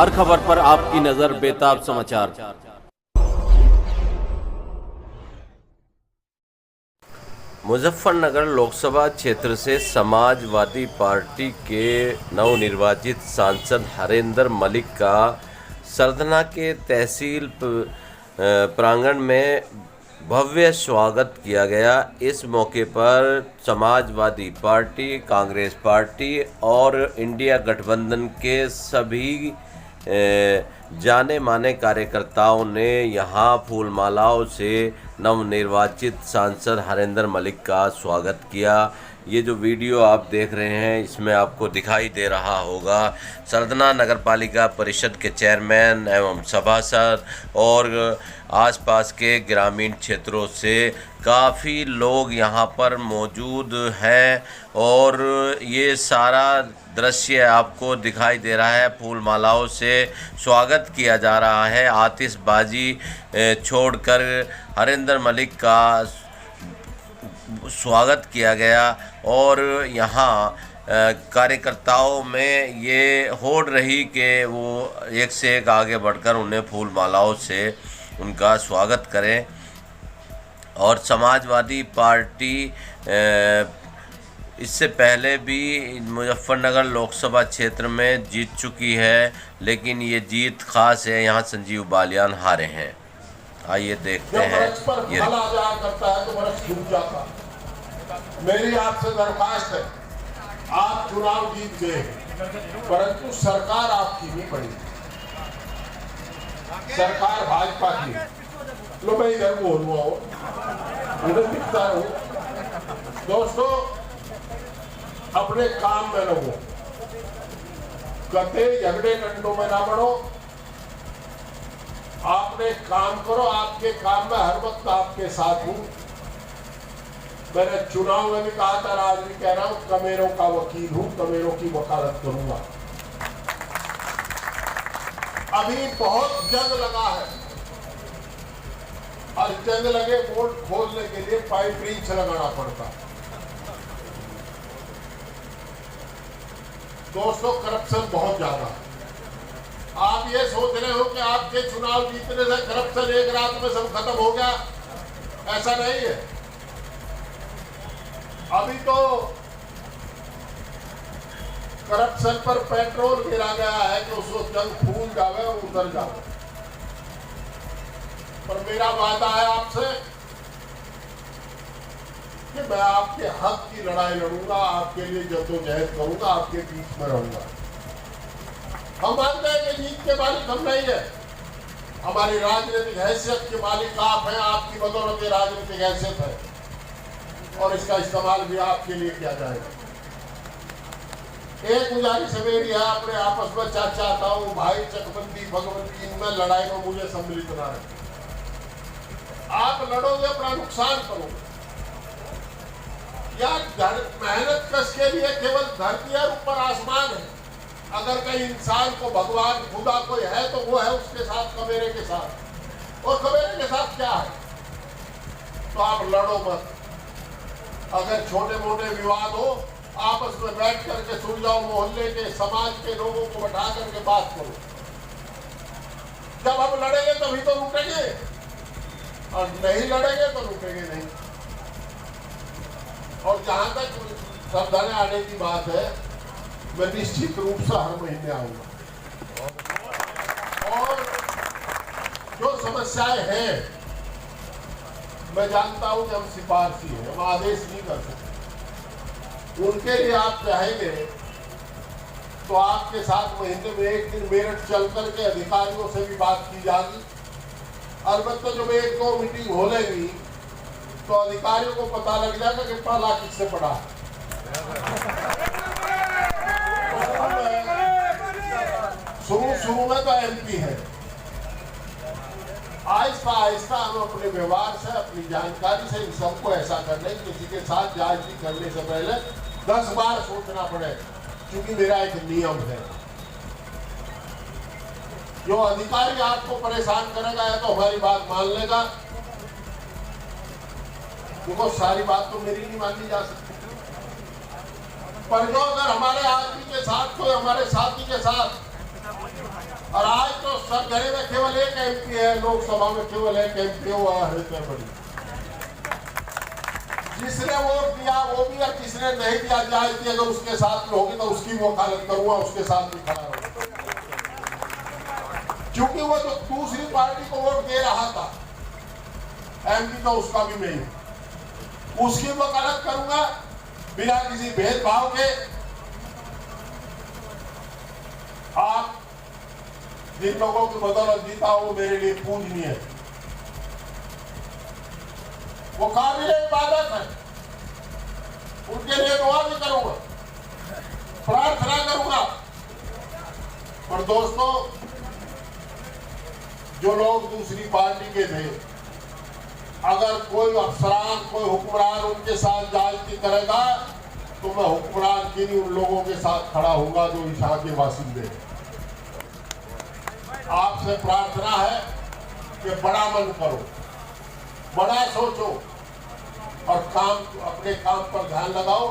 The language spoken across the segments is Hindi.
हर खबर पर आपकी नजर बेताब समाचार। मुजफ्फरनगर लोकसभा क्षेत्र से समाजवादी पार्टी के नवनिर्वाचित सांसद हरेंद्र मलिक का सरधना के तहसील प्रांगण में भव्य स्वागत किया गया। इस मौके पर समाजवादी पार्टी, कांग्रेस पार्टी और इंडिया गठबंधन के सभी जाने माने कार्यकर्ताओं ने यहां फूलमालाओं से नवनिर्वाचित सांसद हरेंद्र मलिक का स्वागत किया। ये जो वीडियो आप देख रहे हैं इसमें आपको दिखाई दे रहा होगा सरधना नगरपालिका परिषद के चेयरमैन एवं सभासद और आसपास के ग्रामीण क्षेत्रों से काफ़ी लोग यहाँ पर मौजूद हैं और ये सारा दृश्य आपको दिखाई दे रहा है। फूल मालाओं से स्वागत किया जा रहा है, आतिशबाजी छोड़कर हरेंद्र मलिक का स्वागत किया गया और यहाँ कार्यकर्ताओं में ये होड़ रही कि वो एक से एक आगे बढ़कर उन्हें फूल मालाओं से उनका स्वागत करें। और समाजवादी पार्टी इससे पहले भी मुजफ्फरनगर लोकसभा क्षेत्र में जीत चुकी है, लेकिन ये जीत खास है, यहाँ संजीव बालियान हारे हैं। आइए देखते हैं। ये आ जाया करता है तो बरस डूब जाता। मेरी आपसे दरख्वास्त है, आप चुनाव जीत गए परंतु सरकार आपकी नहीं बनी, सरकार भाजपा की। लो मैं इधर बोल रहा हूँ, उधर दिखता हूँ। दोस्तों, अपने काम में रहो, कते झगड़े कंडों में ना बढ़ो। आपने काम करो, आपके काम में हर वक्त आपके साथ हूं। मैंने चुनाव में भी कहा था, आज भी कह रहा हूं, कमेरों का वकील हूं, कमेरों की वकालत करूंगा। अभी बहुत जंग लगा है और जंग लगे वोट खोलने के लिए पाइप रिंच लगाना पड़ता। दोस्तों, करप्शन बहुत ज्यादा है। आप ये सोच रहे हो कि आपके चुनाव जीतने से करप्शन एक रात में सब खत्म हो गया, ऐसा नहीं है। अभी तो करप्शन पर पेट्रोल गिरा गया है कि उसको जंग फूल जावे और उतर जावे। पर मेरा वादा है आपसे कि मैं आपके हक की लड़ाई लड़ूंगा, आपके लिए जद्दोजहद करूंगा, आपके बीच में रहूंगा। हम मानते हैं कि जीत के मालिक हम नहीं है, हमारी राजनीतिक हैसियत के मालिक आप हैं, आपकी बदौलत राजनीतिक हैसियत है और इसका इस्तेमाल भी आपके लिए किया जाएगा। एक गुजारिश मेरी है, अपने आपस में चाहता हूं भाई चकबंदी भगवंती इनमें लड़ाई में मुझे सम्मिलित ना रहे। आप लड़ोगे अपना नुकसान करोगे यार। मेहनत कश के लिए केवल धरती और ऊपर आसमान है। अगर कहीं इंसान को भगवान खुदा कोई है तो वो है उसके साथ, कमेरे के साथ। और कमेरे के साथ क्या है? तो आप लड़ो मत। अगर छोटे मोटे विवाद हो, आपस में बैठ करके सुलझाओ, मोहल्ले के समाज के लोगों को बैठा करके बात करो। जब हम लड़ेंगे तभी तो रुकेंगे और नहीं लड़ेंगे तो रुकेंगे नहीं। और जहां तक सावधानी आने की बात है, मैं निश्चित रूप से हर महीने आऊंगा और जो समस्याएं हैं, मैं जानता हूं कि हम सिफारशी हैं, हम आदेश नहीं कर सकते। उनके लिए आप चाहेंगे तो आपके साथ महीने में एक दिन मेरठ चल करके अधिकारियों से भी बात की जाएगी। अलबत्ता जब एक दो मीटिंग हो लेगी तो अधिकारियों को पता लग जाएगा कि पहला किससे पड़ा। शुरू में तो एमपी है, आहिस्ता आहिस्ता हम अपने व्यवहार से, अपनी जानकारी से इन सबको ऐसा करने, किसी के साथ जांच करने से पहले 10 बार सोचना पड़े, क्योंकि मेरा एक नियम है। जो अधिकारी आपको परेशान करेगा या तो हमारी बात मान लेगा, क्योंकि सारी बात तो मेरी नहीं मानी जा सकती। पर जो अगर हमारे आदमी के साथ, कोई हमारे साथी के साथ और आज तो सब घरे में केवल एक एमपी है, लोकसभा में केवल एक एमपी हुआ है बड़ी। जिसने वोट दिया वो भी, और जिसने नहीं दिया जाए कि अगर उसके साथ में होगी तो उसकी वकालत करूंगा, उसके साथ भी खड़ा रहूंगा। क्योंकि वो जो दूसरी पार्टी को वोट दे रहा था एमपी, तो उसका भी मैं हूं, उसकी वकालत करूंगा बिना किसी भेदभाव के। आप जिन लोगों की बदौलत जीता वो मेरे लिए पूजनीय है, वो काबिल इबादत है, उनके लिए दुआ भी करूंगा, प्रार्थना करूंगा। और दोस्तों, जो लोग दूसरी पार्टी के थे, अगर कोई अफसरान, कोई हुक्मरान उनके साथ जालती करेगा तो मैं हुक्मरान की नहीं उन लोगों के साथ खड़ा होऊंगा जो इशाह के वासिंदे। आपसे प्रार्थना है कि बड़ा मन करो, बड़ा सोचो और अपने काम पर ध्यान लगाओ।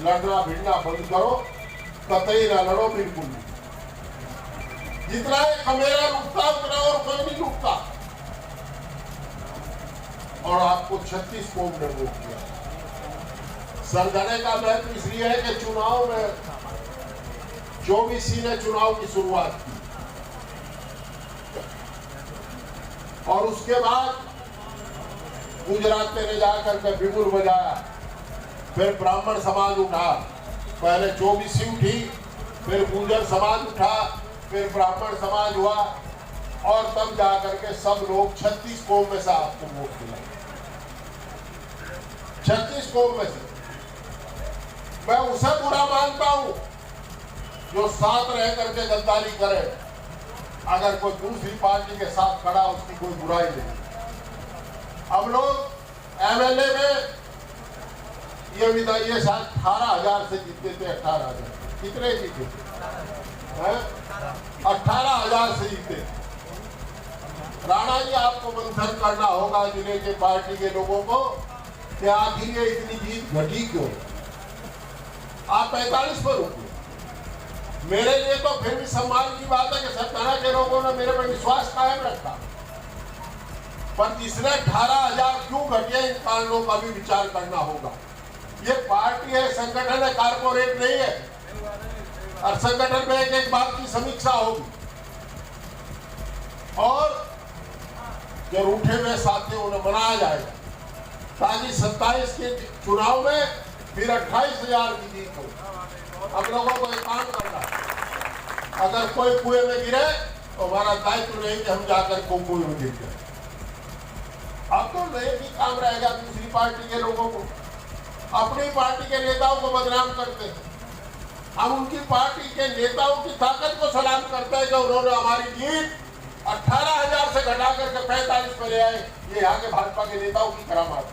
लड़ना भिड़ना बंद करो, कतई ना लड़ो, बिल्कुल नहीं। जितना एक मेरा रुकता उतना और कोई नहीं रुकता। और आपको 36 कोम ने वोट किया। सरगने का महत्व इसलिए है कि चुनाव में 24 ने चुनाव की शुरुआत की और उसके बाद गुजरात में ले जाकर के बिगुल बजाया, फिर ब्राह्मण समाज उठा, पहले 24 उठी, फिर गुर्जर समाज उठा, फिर ब्राह्मण समाज हुआ और तब जाकर के सब लोग 36 कौम में से आपको वोट मिला। 36 कौम में से मैं उसे बुरा मानता हूं जो साथ रह करके गद्दारी करे। अगर कोई दूसरी पार्टी के साथ खड़ा उसकी कोई बुराई नहीं। हम लोग एमएलए में ये बताइए, शायद 18,000 से जीतते थे। 18,000 कितने जीते? 18,000 से जीते। राणा जी, आपको मंथन करना होगा जिले के पार्टी के लोगों को कि आखिर ये इतनी जीत घटी क्यों? आप 45 पर रुके। मेरे लिए तो फिर भी सम्मान की बात है कि सरकार के लोगों ने मेरे पर विश्वास कायम रखा, पर जिसने 18,000 क्यों घटे इन कारणों का भी विचार करना होगा। ये पार्टी है, संगठन है, कारपोरेट नहीं है। और संगठन में एक एक बात की समीक्षा होगी और जो रूठे हुए साथी उन्हें मनाया जाएगा ताकि 27 के चुनाव में फिर 28,000 की जीत हो। हम लोगों को एक काम करना, अगर कोई कुएं में गिरे तो हमारा दायित्व नहीं कि हम जाकर कुएं में गिर जाए। अब तो नहीं भी काम रहेगा दूसरी पार्टी के लोगों को, अपनी पार्टी के नेताओं को बदनाम करते हैं। हम उनकी पार्टी के नेताओं की ताकत को सलाम करते हैं कि उन्होंने हमारी जीत 18,000 से घटा करके 45 पर ले आए। ये यहाँ के भाजपा के नेताओं की करामात।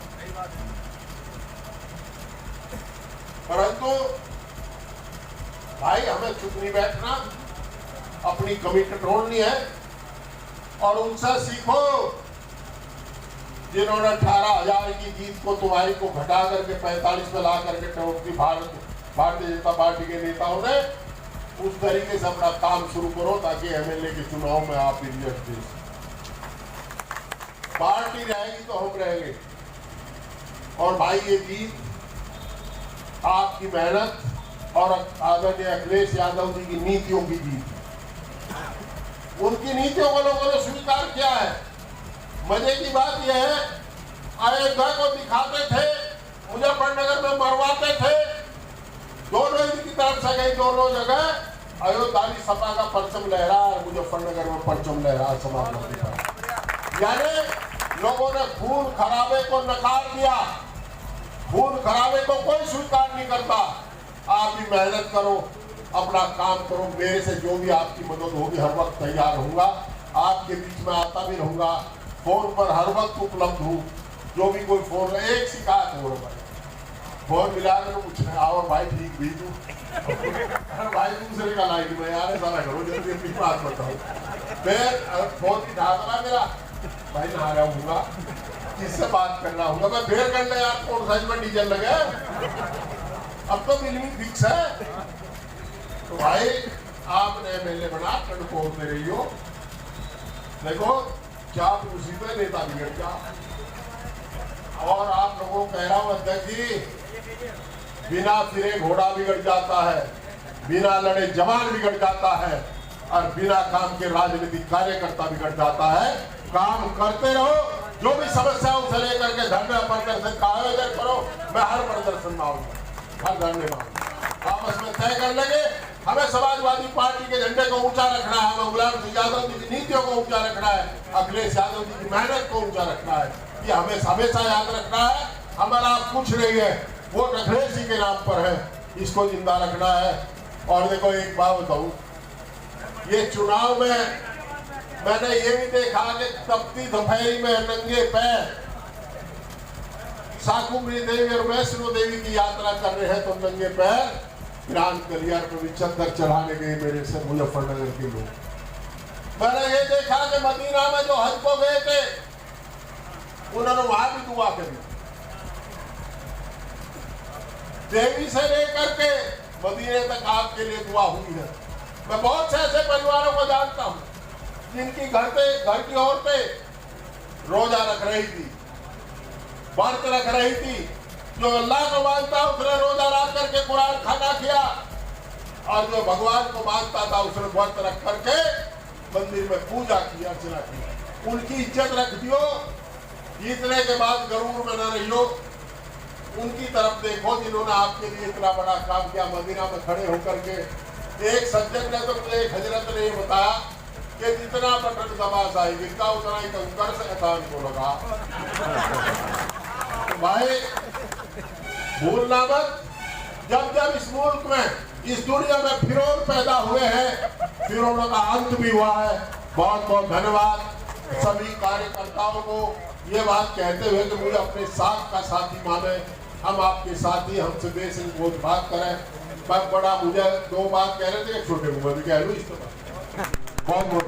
परंतु भाई, हमें चुप नहीं बैठना, अपनी कमिट तोड़नी है और उनसे सीखो जिन्होंने 18,000 की जीत को तुम्हारी को घटा करके 45 में ला करके टोकी भारतीय जनता पार्टी के नेताओं ने। उस तरीके से अपना काम शुरू करो ताकि एमएलए के चुनाव में आप रिजल्ट दे। पार्टी रहेगी तो हम रहेंगे। और भाई, ये जीत आपकी मेहनत और आदरणीय अखिलेश यादव जी की नीतियों की जीत। उनकी नीतियों को लोगों ने स्वीकार किया है। मजे की बात यह है, अयोध्या को दिखाते थे, मुजफ्फरनगर में मरवाते थे, दोनों इनकी तरफ से गई। दोनों जगह अयोध्या सपा का परचम लहरा और मुजफ्फरनगर में परचम लहरा समाजवादी पार्टी। यानी लोगों ने खून खराबे को नकार दिया। खून खराबे को कोई स्वीकार नहीं करता। आप भी मेहनत करो, अपना काम करो। मेरे से जो भी आपकी मदद होगी हर वक्त तैयार रहूंगा, आपके बीच में आता भी रहूंगा, फोन पर हर वक्त उपलब्ध हूँ। जो भी कोई फोन, एक शिकायत हो रहा है, फोन मिला कर पूछना, आओ भाई ठीक भेजू, भाई दूसरे का लाइन में यार सारा करो, जल्दी अपनी बात बताओ। फिर फोन की ढाकना मेरा भाई नहा रहा हूँगा, किससे बात करना होगा, मैं फिर कर ले यार, कौन साइज में डीजल लगे, अब तो बिल भी फिक्स है। तो भाई आपने एमएलए बना कड़कोर में रही हो, देखो क्या मुसीबत नेता बिगड़ गया। और आप लोगों को कह रहा हूं अध्यक्ष जी, बिना फिरे घोड़ा बिगड़ जाता है, बिना लड़े जवान बिगड़ जाता है, और बिना काम के राजनीतिक कार्यकर्ता बिगड़ जाता है। काम करते रहो, जो भी समस्याओं से लेकर के धरने प्रदर्शन का आयोजन करो, मैं हर प्रदर्शन में आऊंगा, हर धरने में आऊंगा। आपस में तय कर लेंगे, हमें समाजवादी पार्टी के झंडे को ऊंचा रखना है, हमें मुलायम सिंह यादव जी की नीतियों को ऊंचा रखना है, अखिलेश यादव जी की मेहनत को ऊंचा रखना है, ये हमें हमेशा याद रखना है। हमारा आप कुछ नहीं है, वोट अखिलेश जी के नाम पर है, इसको जिंदा रखना है। और देखो एक बात बताऊं, ये चुनाव में मैंने ये भी देखा कि तपती दोपहरी में नंगे पैर शाकुंभरी देवी और वैष्णो देवी की यात्रा कर रहे हैं, तो नंगे पैर ईरान कलियार पर भी चद्दर चढ़ाने गए मेरे से मुजफ्फरनगर के लोग। मैंने ये देखा कि मदीना में जो हज को गए थे, उन्होंने वहां भी दुआ करी, देवी से लेकर के मदीने तक आपके लिए दुआ हुई है। मैं बहुत से ऐसे परिवारों को जानता हूं जिनकी घर की औरतें रोजा रख रही थी, व्रत रख रही थी, जो अल्लाह को मानता उसने रोजा रख करके कुरान खाना किया, और जो भगवान को मानता था उसने व्रत रख करके मंदिर में पूजा की, अर्चना की। उनकी इज्जत रख दियो, जीतने के बाद गरूर में न रहियो। उनकी तरफ देखो जिन्होंने आपके लिए इतना बड़ा काम किया, मदीना में खड़े होकर के। एक सज्जन ने तो मुझे, एक हजरत ने बताया कि जितना बटन दबा जाएगी का उतना ही कंकर से अतान को लगा। तो भाई भूलना मत, जब जब इस मुल्क में, इस दुनिया में फिरौन पैदा हुए हैं, फिरौनों का अंत भी हुआ है। बहुत बहुत धन्यवाद सभी कार्यकर्ताओं को ये बात कहते हुए कि मुझे अपने साथ का साथी माने, हम आपके साथी, हमसे बेसंकोच बात करें। मैं बड़ा, मुझे दो बात कह रहे थे, छोटे मुंह में भी कह लूं, इस तरह बहुत बहुत